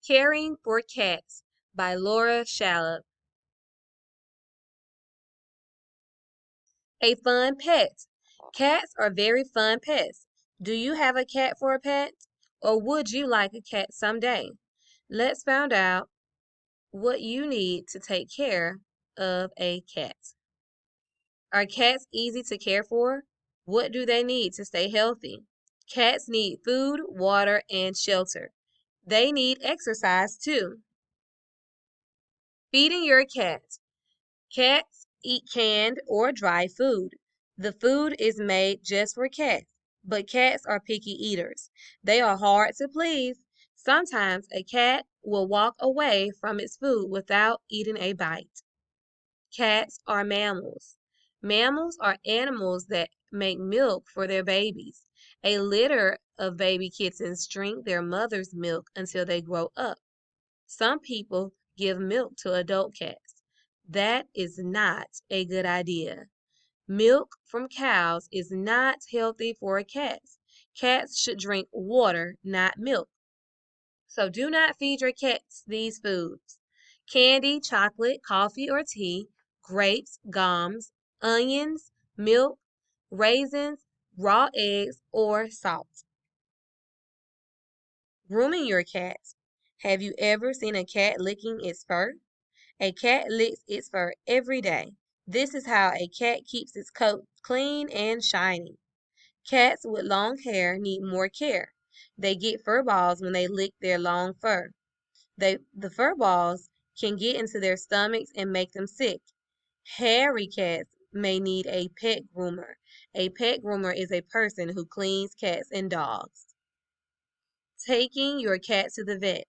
Caring for Cats by Laura Shallop. A fun pet. Cats are very fun pets. Do you have a cat for a pet? Or would you like a cat someday? Let's find out what you need to take care of a cat. Are cats easy to care for? What do they need to stay healthy? Cats need food, water, and shelter. They need exercise too. Feeding your cat. Cats eat canned or dry food. The food is made just for cats, but cats are picky eaters. They are hard to please. Sometimes a cat will walk away from its food without eating a bite. Cats are mammals. Mammals are animals that make milk for their babies. A litter of baby kittens drink their mother's milk until they grow up. Some people give milk to adult cats. That is not a good idea. Milk from cows is not healthy for cats. Cats should drink water, not milk. So do not feed your cats these foods: candy, chocolate, coffee or tea, grapes, gums, onions, milk, raisins, raw eggs, or salt. Grooming your cat. Have you ever seen a cat licking its fur? A cat licks its fur every day. This is how a cat keeps its coat clean and shiny. Cats with long hair need more care. They get fur balls when they lick their long fur. The fur balls can get into their stomachs and make them sick. Hairy cats may need a pet groomer. A pet groomer is a person who cleans cats and dogs. Taking your cat to the vet.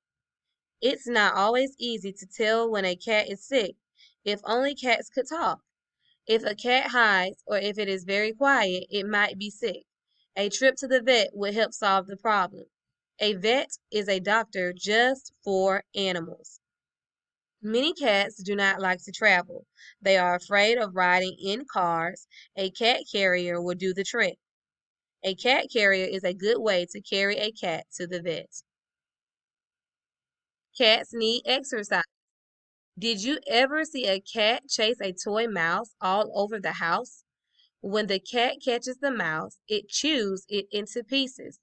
It's not always easy to tell when a cat is sick. If only cats could talk. If a cat hides or if it is very quiet, it might be sick. A trip to the vet would help solve the problem. A vet is a doctor just for animals. Many cats do not like to travel. They are afraid of riding in cars. A cat carrier will do the trick. A cat carrier is a good way to carry a cat to the vet. Cats need exercise. Did you ever see a cat chase a toy mouse all over the house? When the cat catches the mouse, it chews it into pieces.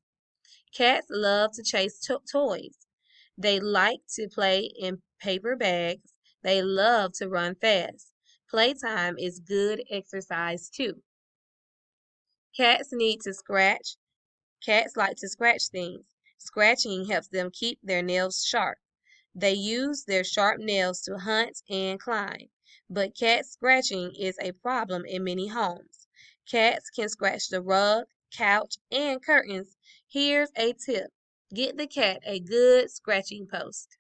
Cats love to chase toys. They like to play in paper bags. They love to run fast. Playtime is good exercise too. Cats need to scratch. Cats like to scratch things. Scratching helps them keep their nails sharp. They use their sharp nails to hunt and climb. But cat scratching is a problem in many homes. Cats can scratch the rug, couch, and curtains. Here's a tip. Get the cat a good scratching post.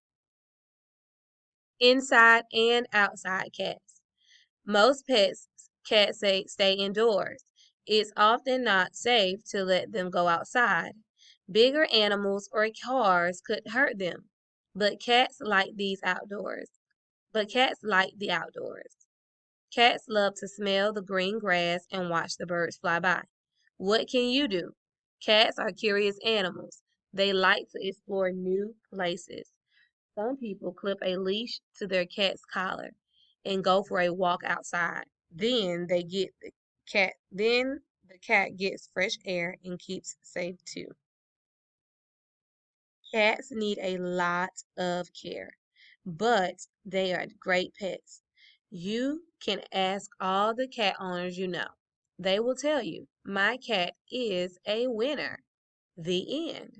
Inside and outside cats. Most cats stay indoors. It's often not safe to let them go outside. Bigger animals or cars could hurt them. But cats like these outdoors. But cats like the outdoors. Cats love to smell the green grass and watch the birds fly by. What can you do? Cats are curious animals. They like to explore new places. Some people clip a leash to their cat's collar and go for a walk outside. Then the cat gets fresh air and keeps safe too. Cats need a lot of care, but they are great pets. You can ask all the cat owners you know. They will tell you, my cat is a winner. The end.